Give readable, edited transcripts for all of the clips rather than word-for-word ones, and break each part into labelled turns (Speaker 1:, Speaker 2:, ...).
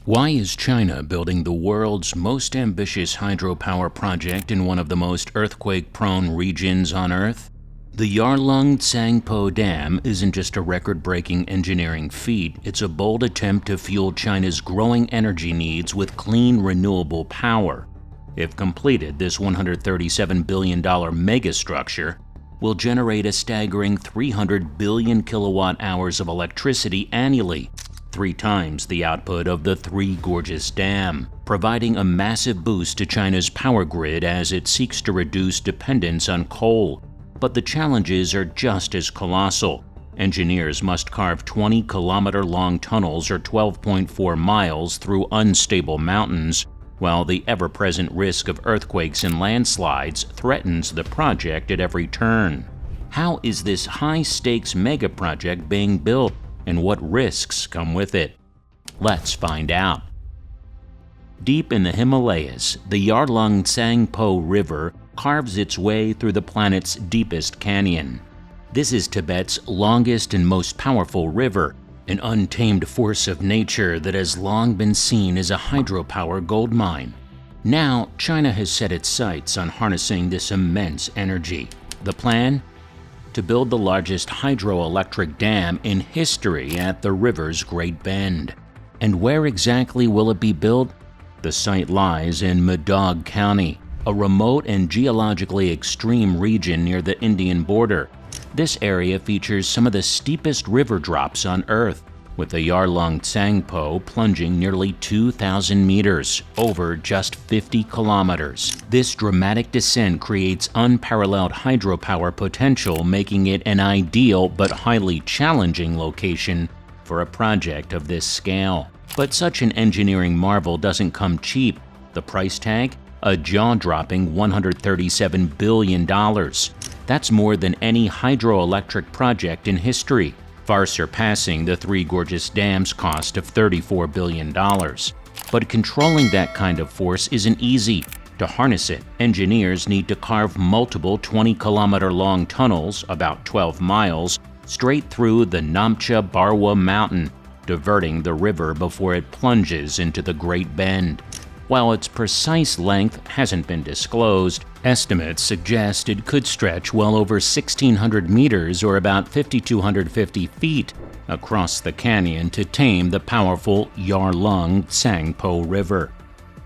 Speaker 1: Why is China building the world's most ambitious hydropower project in one of the most earthquake-prone regions on Earth? The Yarlung Tsangpo Dam isn't just a record-breaking engineering feat, it's a bold attempt to fuel China's growing energy needs with clean, renewable power. If completed, this $137 billion megastructure will generate a staggering 300 billion kilowatt-hours of electricity annually, 3 times the output of the Three Gorges Dam, providing a massive boost to China's power grid as it seeks to reduce dependence on coal. But the challenges are just as colossal. Engineers must carve 20-kilometer-long tunnels or 12.4 miles through unstable mountains, while the ever-present risk of earthquakes and landslides threatens the project at every turn. How is this high-stakes mega-project being built, and what risks come with it? Let's find out. Deep in the Himalayas, the Yarlung Tsangpo River carves its way through the planet's deepest canyon. This is Tibet's longest and most powerful river, an untamed force of nature that has long been seen as a hydropower gold mine. Now, China has set its sights on harnessing this immense energy. The plan? To build the largest hydroelectric dam in history at the river's Great Bend. And where exactly will it be built? The site lies in Madog County, a remote and geologically extreme region near the Indian border. This area features some of the steepest river drops on Earth, with the Yarlung Tsangpo plunging nearly 2,000 meters over just 50 kilometers. This dramatic descent creates unparalleled hydropower potential, making it an ideal but highly challenging location for a project of this scale. But such an engineering marvel doesn't come cheap. The price tag? A jaw-dropping $137 billion. That's more than any hydroelectric project in history, far surpassing the Three Gorges Dam's cost of $34 billion. But controlling that kind of force isn't easy. To harness it, engineers need to carve multiple 20-kilometer-long tunnels, about 12 miles, straight through the Namcha Barwa Mountain, diverting the river before it plunges into the Great Bend. While its precise length hasn't been disclosed, estimates suggest it could stretch well over 1,600 meters or about 5,250 feet across the canyon to tame the powerful Yarlung Tsangpo River.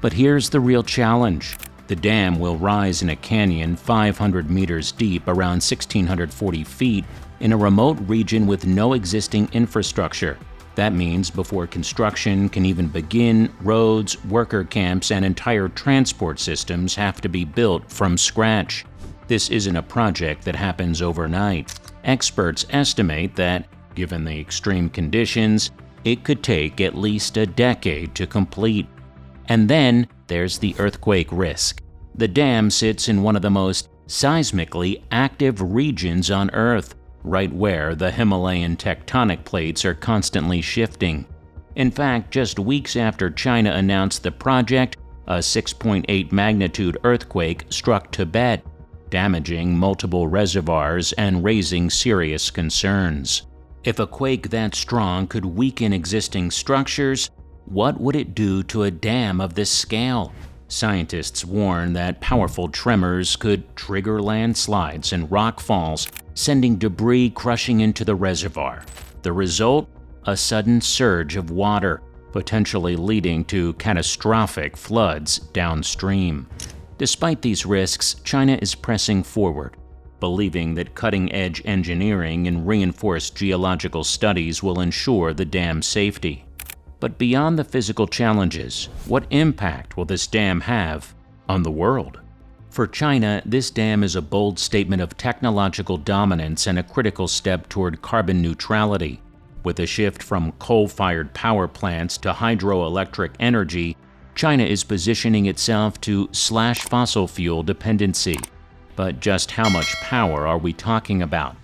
Speaker 1: But here's the real challenge. The dam will rise in a canyon 500 meters deep, around 1,640 feet, in a remote region with no existing infrastructure. That means before construction can even begin, roads, worker camps, and entire transport systems have to be built from scratch. This isn't a project that happens overnight. Experts estimate that, given the extreme conditions, it could take at least a decade to complete. And then there's the earthquake risk. The dam sits in one of the most seismically active regions on Earth, right where the Himalayan tectonic plates are constantly shifting. In fact, just weeks after China announced the project, a 6.8 magnitude earthquake struck Tibet, damaging multiple reservoirs and raising serious concerns. If a quake that strong could weaken existing structures, what would it do to a dam of this scale? Scientists warn that powerful tremors could trigger landslides and rock falls, sending debris crushing into the reservoir. The result? A sudden surge of water, potentially leading to catastrophic floods downstream. Despite these risks, China is pressing forward, believing that cutting-edge engineering and reinforced geological studies will ensure the dam's safety. But beyond the physical challenges, what impact will this dam have on the world? For China, this dam is a bold statement of technological dominance and a critical step toward carbon neutrality. With a shift from coal-fired power plants to hydroelectric energy, China is positioning itself to slash fossil fuel dependency. But just how much power are we talking about?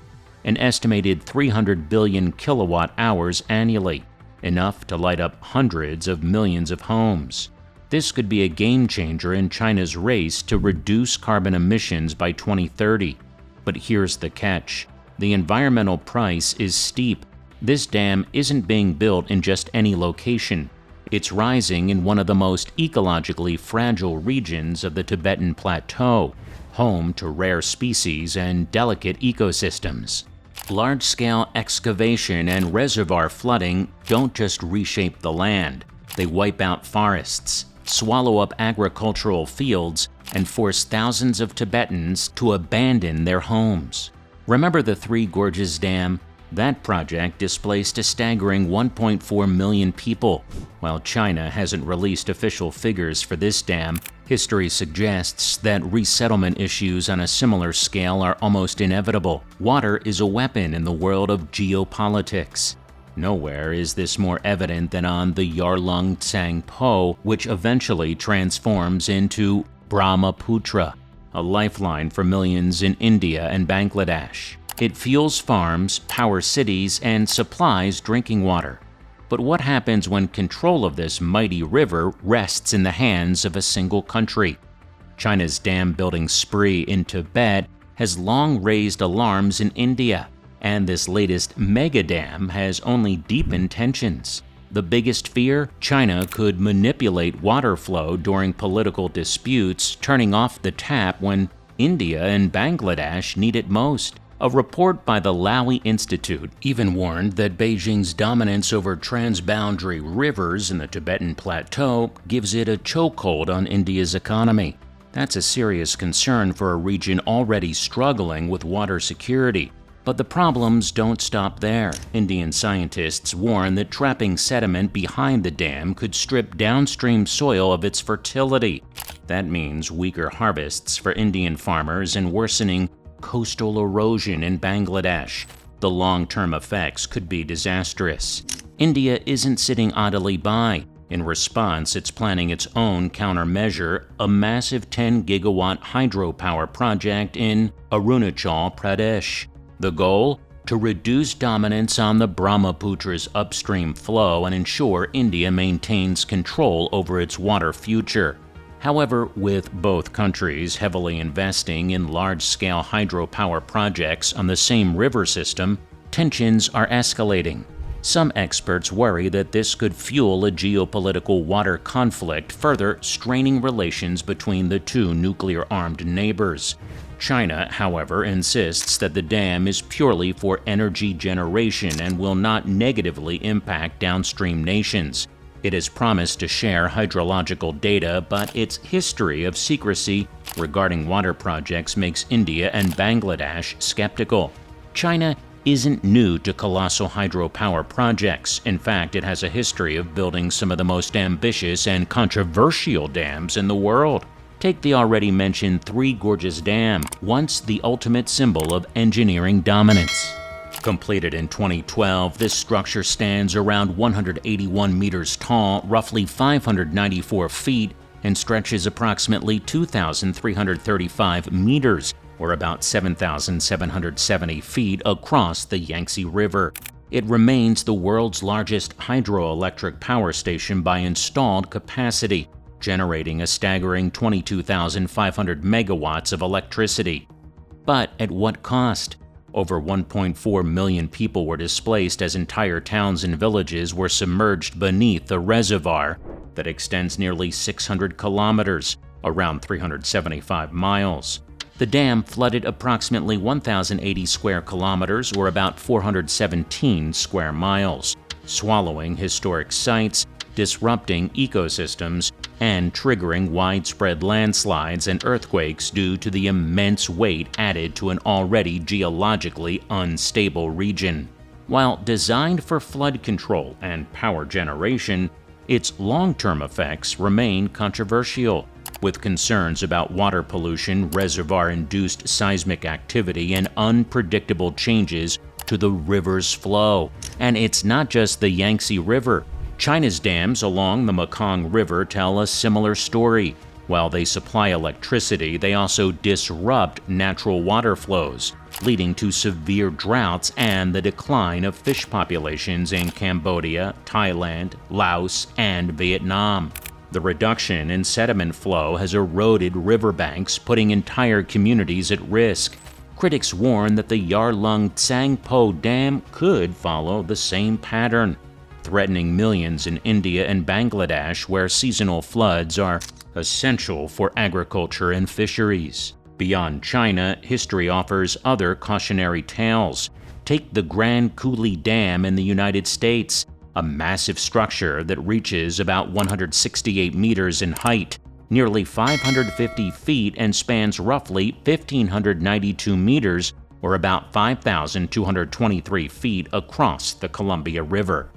Speaker 1: An estimated 300 billion kilowatt-hours annually, enough to light up hundreds of millions of homes. This could be a game-changer in China's race to reduce carbon emissions by 2030. But here's the catch. The environmental price is steep. This dam isn't being built in just any location. It's rising in one of the most ecologically fragile regions of the Tibetan Plateau, home to rare species and delicate ecosystems. Large-scale excavation and reservoir flooding don't just reshape the land. They wipe out forests, swallow up agricultural fields, and force thousands of Tibetans to abandon their homes. Remember the Three Gorges Dam? That project displaced a staggering 1.4 million people. While China hasn't released official figures for this dam, history suggests that resettlement issues on a similar scale are almost inevitable. Water is a weapon in the world of geopolitics. Nowhere is this more evident than on the Yarlung Tsangpo, which eventually transforms into Brahmaputra, a lifeline for millions in India and Bangladesh. It fuels farms, powers cities, and supplies drinking water. But what happens when control of this mighty river rests in the hands of a single country? China's dam-building spree in Tibet has long raised alarms in India, and this latest mega-dam has only deepened tensions. The biggest fear? China could manipulate water flow during political disputes, turning off the tap when India and Bangladesh need it most. A report by the Lowy Institute even warned that Beijing's dominance over transboundary rivers in the Tibetan Plateau gives it a chokehold on India's economy. That's a serious concern for a region already struggling with water security. But the problems don't stop there. Indian scientists warn that trapping sediment behind the dam could strip downstream soil of its fertility. That means weaker harvests for Indian farmers and worsening coastal erosion in Bangladesh. The long-term effects could be disastrous. India isn't sitting idly by. In response, it's planning its own countermeasure, a massive 10-gigawatt hydropower project in Arunachal Pradesh. The goal? To reduce dominance on the Brahmaputra's upstream flow and ensure India maintains control over its water future. However, with both countries heavily investing in large-scale hydropower projects on the same river system, tensions are escalating. Some experts worry that this could fuel a geopolitical water conflict, further straining relations between the two nuclear-armed neighbors. China, however, insists that the dam is purely for energy generation and will not negatively impact downstream nations. It has promised to share hydrological data, but its history of secrecy regarding water projects makes India and Bangladesh skeptical. China isn't new to colossal hydropower projects. In fact, it has a history of building some of the most ambitious and controversial dams in the world. Take the already mentioned Three Gorges Dam, once the ultimate symbol of engineering dominance. Completed in 2012, this structure stands around 181 meters tall, roughly 594 feet, and stretches approximately 2,335 meters, or about 7,770 feet across the Yangtze River. It remains the world's largest hydroelectric power station by installed capacity, generating a staggering 22,500 megawatts of electricity. But at what cost? Over 1.4 million people were displaced as entire towns and villages were submerged beneath a reservoir that extends nearly 600 kilometers, around 375 miles. The dam flooded approximately 1,080 square kilometers, or about 417 square miles, swallowing historic sites, disrupting ecosystems, and triggering widespread landslides and earthquakes due to the immense weight added to an already geologically unstable region. While designed for flood control and power generation, its long-term effects remain controversial, with concerns about water pollution, reservoir-induced seismic activity, and unpredictable changes to the river's flow. And it's not just the Yangtze River. China's dams along the Mekong River tell a similar story. While they supply electricity, they also disrupt natural water flows, leading to severe droughts and the decline of fish populations in Cambodia, Thailand, Laos, and Vietnam. The reduction in sediment flow has eroded riverbanks, putting entire communities at risk. Critics warn that the Yarlung Tsangpo Dam could follow the same pattern. threatening millions in India and Bangladesh, where seasonal floods are essential for agriculture and fisheries. Beyond China, history offers other cautionary tales. Take the Grand Coulee Dam in the United States, a massive structure that reaches about 168 meters in height, nearly 550 feet, and spans roughly 1,592 meters, or about 5,223 feet across the Columbia River.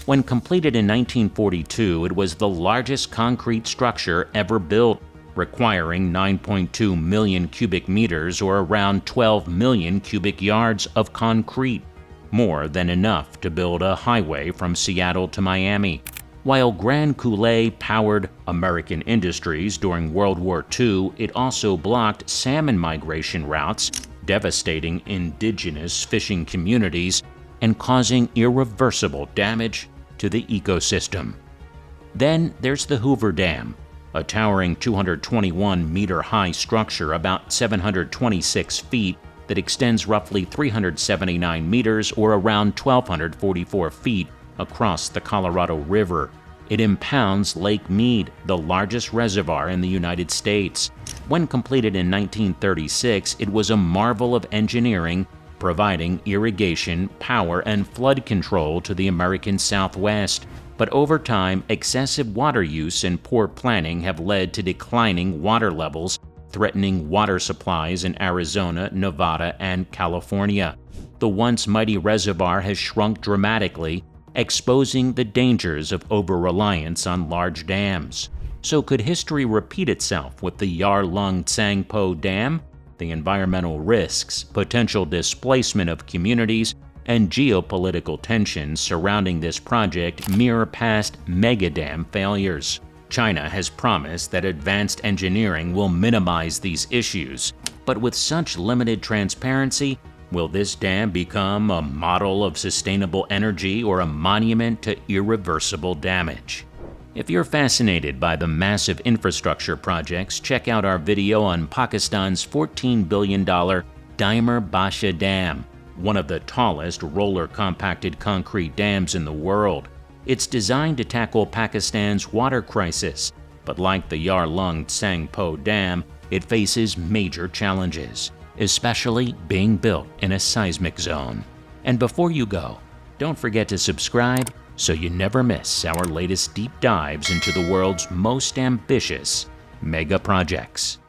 Speaker 1: When completed in 1942, it was the largest concrete structure ever built, requiring 9.2 million cubic meters, or around 12 million cubic yards of concrete, more than enough to build a highway from Seattle to Miami. While Grand Coulee powered American industries during World War II, it also blocked salmon migration routes, devastating indigenous fishing communities and causing irreversible damage to the ecosystem. Then there's the Hoover Dam, a towering 221-meter-high structure about 726 feet that extends roughly 379 meters, or around 1,244 feet, across the Colorado River. It impounds Lake Mead, the largest reservoir in the United States. When completed in 1936, it was a marvel of engineering, providing irrigation, power, and flood control to the American Southwest. But over time, excessive water use and poor planning have led to declining water levels, threatening water supplies in Arizona, Nevada, and California. The once mighty reservoir has shrunk dramatically, exposing the dangers of over-reliance on large dams. So could history repeat itself with the Yarlung Tsangpo Dam? The environmental risks, potential displacement of communities, and geopolitical tensions surrounding this project mirror past mega-dam failures. China has promised that advanced engineering will minimize these issues, but with such limited transparency, will this dam become a model of sustainable energy or a monument to irreversible damage? If you're fascinated by the massive infrastructure projects, check out our video on Pakistan's $14 billion Dimer Basha Dam, one of the tallest roller-compacted concrete dams in the world. It's designed to tackle Pakistan's water crisis, but like the Yarlung Tsangpo Dam, it faces major challenges, especially being built in a seismic zone. And before you go, don't forget to subscribe so you never miss our latest deep dives into the world's most ambitious mega projects.